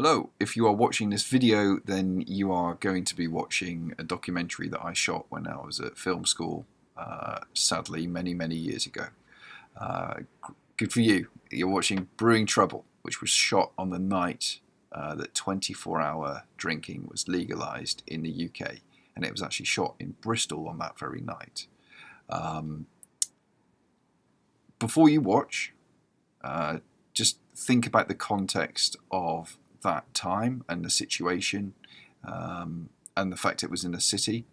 Hello, if you are watching this video, then you are going to be watching a documentary that I shot when I was at film school, sadly, many years ago. Good for you. You're watching Brewing Trouble, which was shot on the night that 24-hour drinking was legalised in the UK. And it was actually shot in Bristol on that very night. Before you watch, just think about the context of that time and the situation, and the fact it was in a city,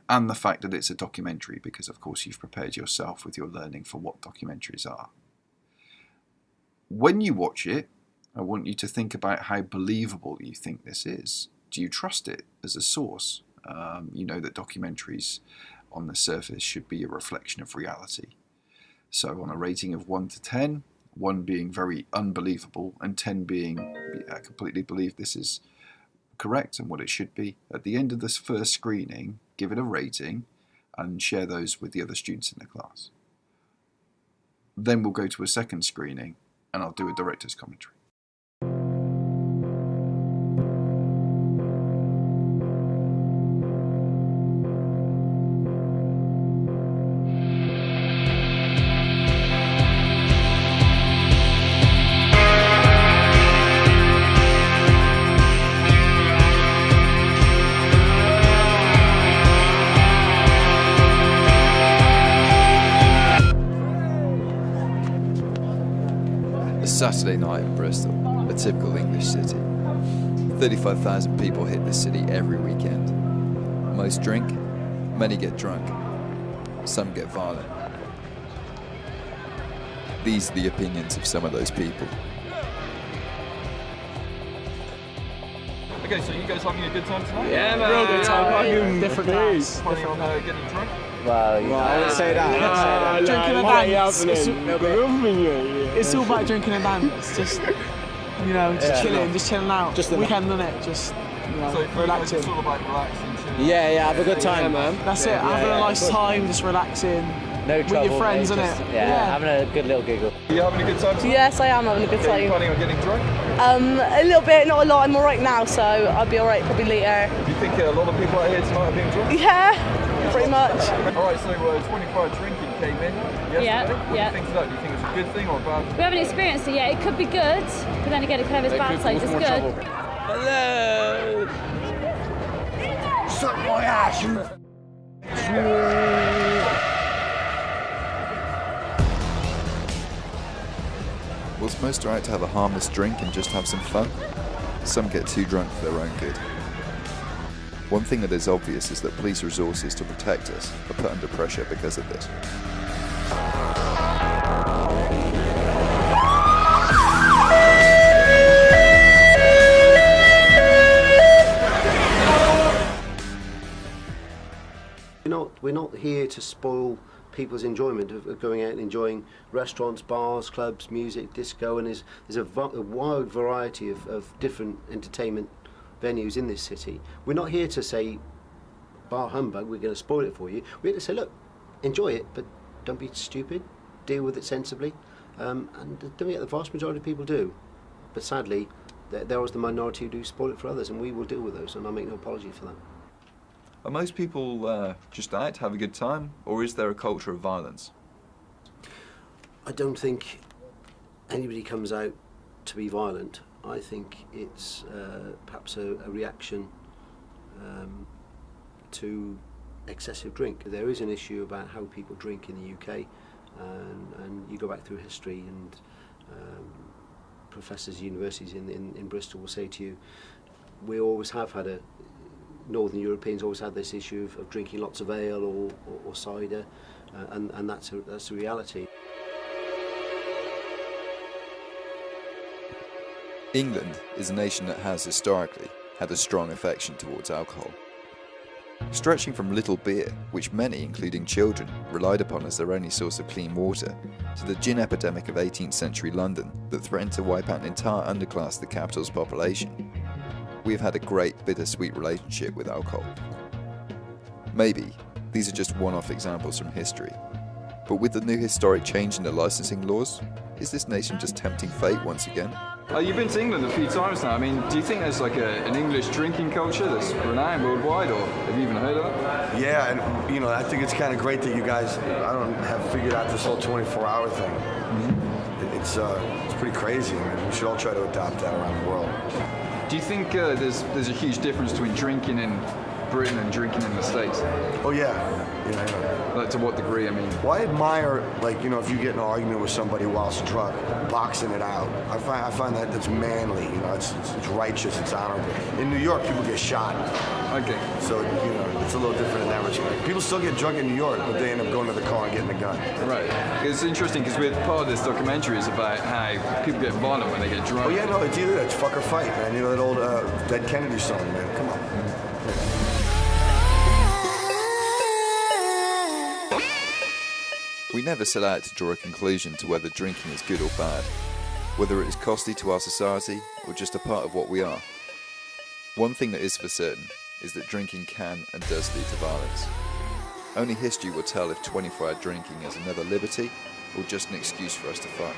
and the fact that it's a documentary, because of course you've prepared yourself with your learning for what documentaries are. When you watch it, I want you to think about how believable you think this is. Do you trust it as a source? You know that documentaries on the surface should be a reflection of reality. So on a rating of 1 to 10, 1 being very unbelievable and 10 being I completely believe this is correct and what it should be. At the end of this first screening, give it a rating and share those with the other students in the class. Then we'll go to a second screening and I'll do a director's commentary. Saturday night in Bristol, a typical English city. 35,000 people hit this city every weekend. Most drink, many get drunk, some get violent. These are the opinions of some of those people. Okay, so you guys having a good time tonight? Yeah, man. Real good time. Different days. Planning on getting drunk? Well, I wouldn't say that. Drinking and dance. It's all about drinking and dance. Just, just chilling out. Just weekend, isn't it? Just, So relaxing. It's all about relaxing, chilling. Yeah, have a good time, man. That's it. Having a nice time, just relaxing. No trouble, with your friends, mate, innit? Yeah, having a good little giggle. Are you having a good time tonight? Yes, I am having a good Okay, you time. planning on getting drunk? A little bit, not a lot. I'm alright now, so I'll be alright probably later. Do you think a lot of people out here tonight are being drunk? Yeah, pretty much. Alright, so 24-hour drinking came in yesterday. Yeah, What do yeah. you think of that? Do you think it's a good thing or a bad thing? We haven't experienced it yet. It could be good, but then again, it could have its bad sides. It's good. Hello! Suck my ass, you... Whilst most are out to have a harmless drink and just have some fun, some get too drunk for their own good. One thing that is obvious is that police resources to protect us are put under pressure because of this. We're not here to spoil people's enjoyment of going out and enjoying restaurants, bars, clubs, music, disco, and there's a wide variety of different entertainment venues in this city. We're not here to say, bar humbug, we're going to spoil it for you. We're here to say, look, enjoy it, but don't be stupid, deal with it sensibly, and don't forget the vast majority of people do. But sadly, there is the minority who do spoil it for others, and we will deal with those, and I'll make no apology for that. Are most people just out to have a good time, or is there a culture of violence? I don't think anybody comes out to be violent. I think it's perhaps a reaction to excessive drink. There is an issue about how people drink in the UK, and you go back through history, and professors at universities in Bristol will say to you, we always have had Northern Europeans always had this issue of drinking lots of ale or cider, and that's a reality. England is a nation that has historically had a strong affection towards alcohol. Stretching from little beer, which many, including children, relied upon as their only source of clean water, to the gin epidemic of 18th century London that threatened to wipe out an entire underclass of the capital's population. We have had a great bittersweet relationship with alcohol. Maybe these are just one-off examples from history, but with the new historic change in the licensing laws, is this nation just tempting fate once again? You've been to England a few times now. I mean, do you think there's like an English drinking culture that's renowned worldwide, or have you even heard of it? Yeah, and you know, I think it's kind of great that you guys, have figured out this whole 24-hour thing. Mm-hmm. It's pretty crazy. I mean, we should all try to adopt that around the world. Do you think there's a huge difference between drinking in Britain and drinking in the States? Oh yeah. Like, to what degree? I mean, well, I admire, like, you know, if you get in an argument with somebody whilst drunk, boxing it out. I find that that's manly. You know, it's righteous, it's honorable. In New York, people get shot. Okay. So you know, it's a little different in that respect. People still get drunk in New York, but they end up going to the car and getting a gun. Right. It's interesting because part of this documentary is about how people get violent when they get drunk. Oh yeah, no, it's either that. It's fuck or fight, man. You know that old Dead Kennedy song, man. Come on. We never set out to draw a conclusion to whether drinking is good or bad, whether it is costly to our society or just a part of what we are. One thing that is for certain is that drinking can and does lead to violence. Only history will tell if 24-hour drinking is another liberty or just an excuse for us to fight.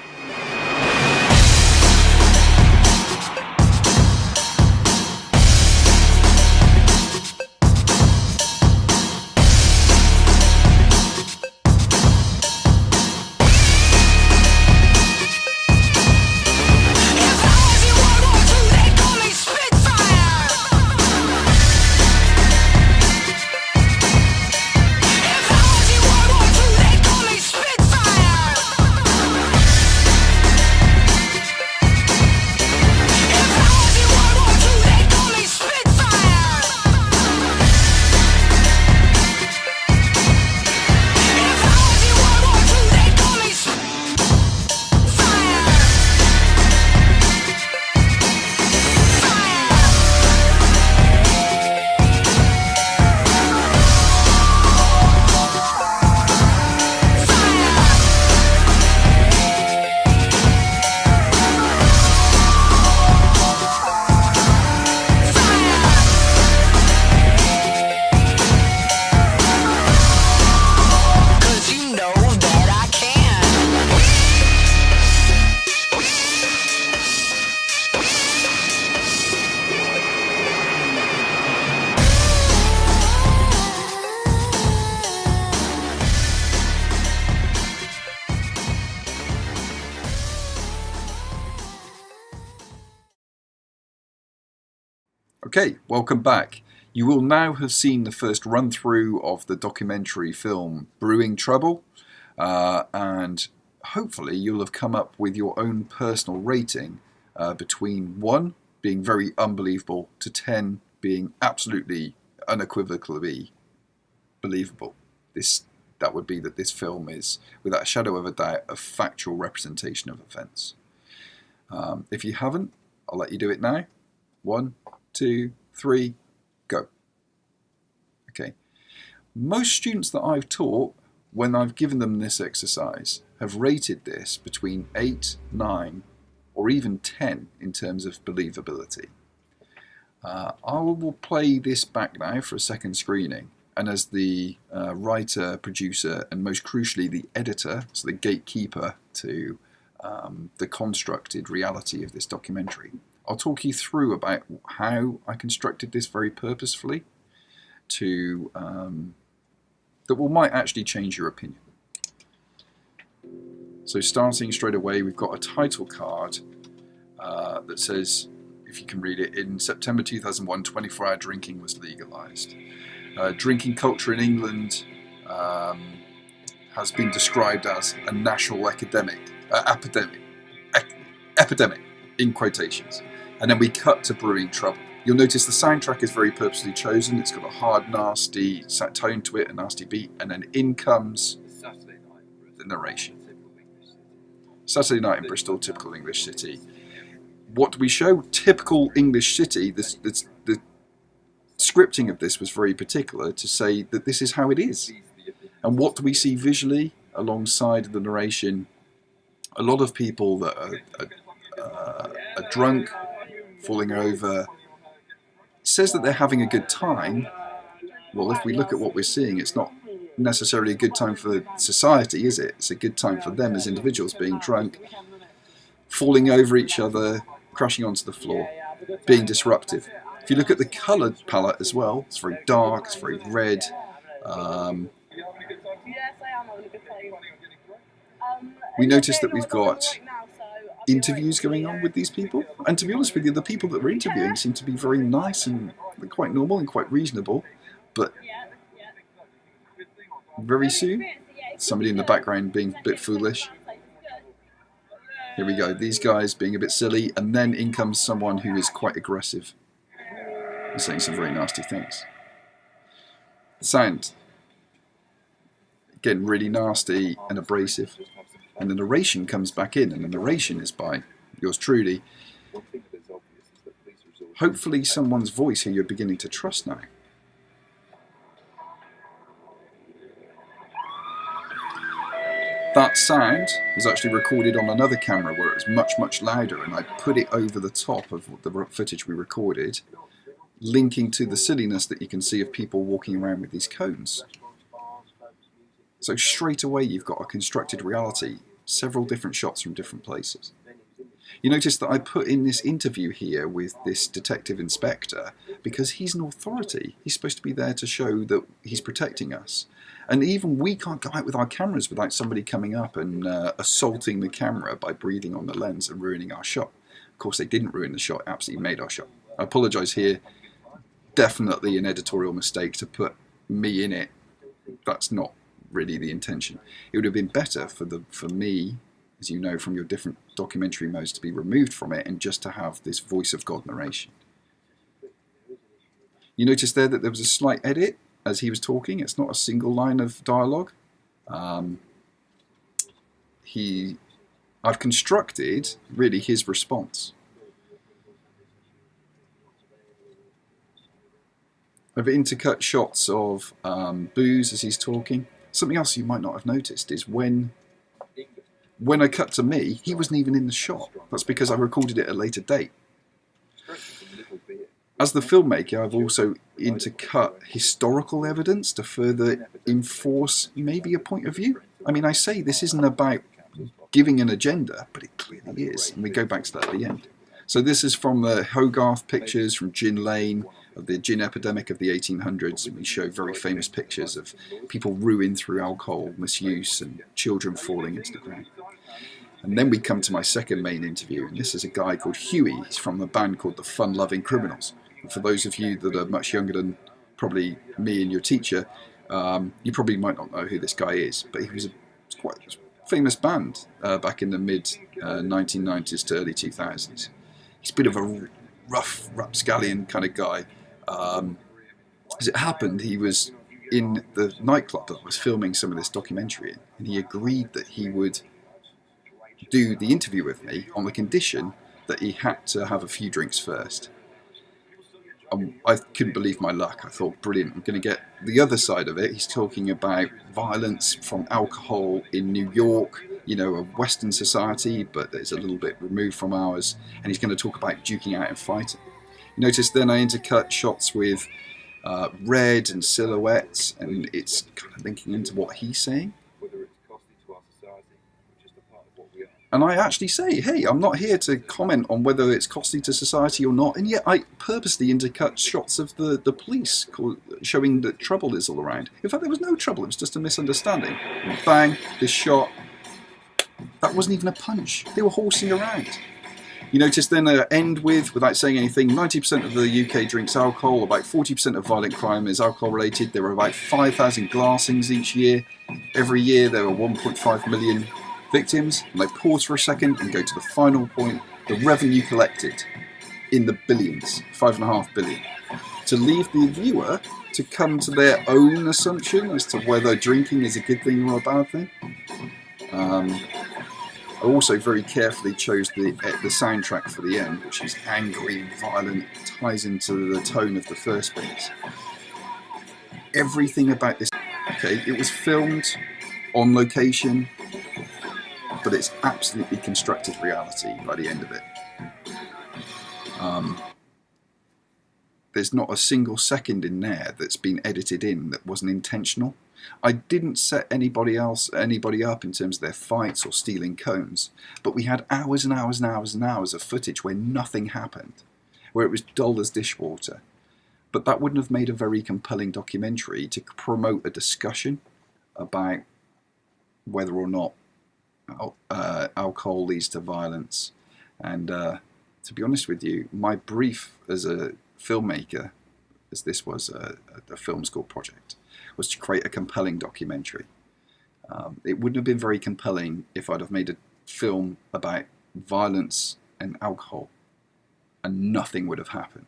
Okay, welcome back. You will now have seen the first run through of the documentary film Brewing Trouble, and hopefully you'll have come up with your own personal rating between 1 being very unbelievable to 10 being absolutely unequivocally believable. That would be that this film is, without a shadow of a doubt, a factual representation of events. If you haven't, I'll let you do it now. 1, 2, 3, go. Okay. Most students that I've taught, when I've given them this exercise, have rated this between 8, 9, or even 10 in terms of believability. I will play this back now for a second screening, and as the writer, producer, and most crucially the editor, so the gatekeeper to the constructed reality of this documentary, I'll talk you through about how I constructed this very purposefully to that might actually change your opinion. So starting straight away, we've got a title card that says, if you can read it, in September 2001, 24-hour drinking was legalised. Drinking culture in England has been described as a national epidemic, in quotations. And then we cut to Brewing Trouble. You'll notice the soundtrack is very purposely chosen. It's got a hard, nasty tone to it, a nasty beat, and then in comes the narration. Saturday night in Bristol, typical English city. What do we show? Typical English city. The scripting of this was very particular to say that this is how it is. And what do we see visually alongside the narration? A lot of people that are drunk, falling over. It says that they're having a good time. Well, if we look at what we're seeing, it's not necessarily a good time for society, is it? It's a good time for them as individuals being drunk, falling over each other, crashing onto the floor, being disruptive. If you look at the colour palette as well, it's very dark, it's very red. We notice that we've got interviews going on with these people, and to be honest with you, the people that we're interviewing seem to be very nice and quite normal and quite reasonable, but very soon, somebody in the background being a bit foolish. Here we go, these guys being a bit silly, and then in comes someone who is quite aggressive and saying some very nasty things. Sound, again, really nasty and abrasive. And the narration comes back in, and the narration is by yours truly. Hopefully someone's voice who you're beginning to trust now. That sound was actually recorded on another camera where it was much, much louder, and I put it over the top of the footage we recorded, linking to the silliness that you can see of people walking around with these cones. So straight away you've got a constructed reality, several different shots from different places. You notice that I put in this interview here with this detective inspector because he's an authority. He's supposed to be there to show that he's protecting us. And even we can't go out with our cameras without somebody coming up and assaulting the camera by breathing on the lens and ruining our shot. Of course, they didn't ruin the shot, absolutely made our shot. I apologise here. Definitely an editorial mistake to put me in it. That's not really the intention. It would have been better for me, as you know from your different documentary modes, to be removed from it and just to have this voice of God narration. You notice there that there was a slight edit as he was talking. It's not a single line of dialogue. I've constructed really his response. I've intercut shots of booze as he's talking. Something else you might not have noticed is when I cut to me, he wasn't even in the shot. That's because I recorded it at a later date. As the filmmaker, I've also intercut historical evidence to further enforce maybe a point of view. I mean, I say this isn't about giving an agenda, but it clearly is. And we go back to that at the end. So this is from the Hogarth pictures from Gin Lane, of the gin epidemic of the 1800s, and we show very famous pictures of people ruined through alcohol misuse and children falling into the ground. And then we come to my second main interview, and this is a guy called Huey. He's from a band called the Fun Loving Criminals. And for those of you that are much younger than probably me and your teacher, you probably might not know who this guy is, but he was quite a famous band back in the mid 1990s to early 2000s. He's a bit of a rough, rapscallion kind of guy. As it happened, he was in the nightclub that was filming some of this documentary in, and he agreed that he would do the interview with me on the condition that he had to have a few drinks first. I couldn't believe my luck. I thought, brilliant, I'm going to get the other side of it. He's talking about violence from alcohol in New York, you know, a Western society, but it's a little bit removed from ours, and he's going to talk about duking out and fighting. Notice then I intercut shots with red and silhouettes, and it's kind of linking into what he's saying. And I actually say, hey, I'm not here to comment on whether it's costly to society or not, and yet I purposely intercut shots of the police showing that trouble is all around. In fact, there was no trouble, it was just a misunderstanding. And bang, this shot. That wasn't even a punch. They were horsing around. You notice then end with, without saying anything, 90% of the UK drinks alcohol, about 40% of violent crime is alcohol related. There were about 5,000 glassings each year. Every year there were 1.5 million victims. And I pause for a second and go to the final point, the revenue collected in the billions, 5.5 billion. To leave the viewer to come to their own assumption as to whether drinking is a good thing or a bad thing. I also very carefully chose the soundtrack for the end, which is angry and violent, ties into the tone of the first bit. Everything about this, okay, it was filmed on location, but it's absolutely constructed reality by the end of it. There's not a single second in there that's been edited in that wasn't intentional. I didn't set anybody up in terms of their fights or stealing cones, but we had hours and hours and hours and hours of footage where nothing happened, where it was dull as dishwater. But that wouldn't have made a very compelling documentary to promote a discussion about whether or not alcohol leads to violence. And to be honest with you, my brief as a filmmaker, as this was a film school project, was to create a compelling documentary. It wouldn't have been very compelling if I'd have made a film about violence and alcohol and nothing would have happened.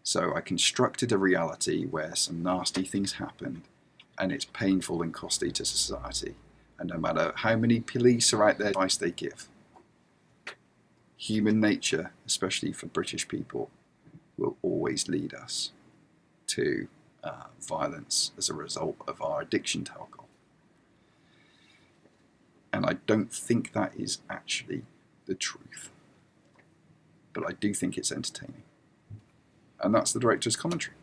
So I constructed a reality where some nasty things happened and it's painful and costly to society. And no matter how many police are out there, advice they give, human nature, especially for British people, will always lead us to violence as a result of our addiction to alcohol. And I don't think that is actually the truth. But I do think it's entertaining. And that's the director's commentary.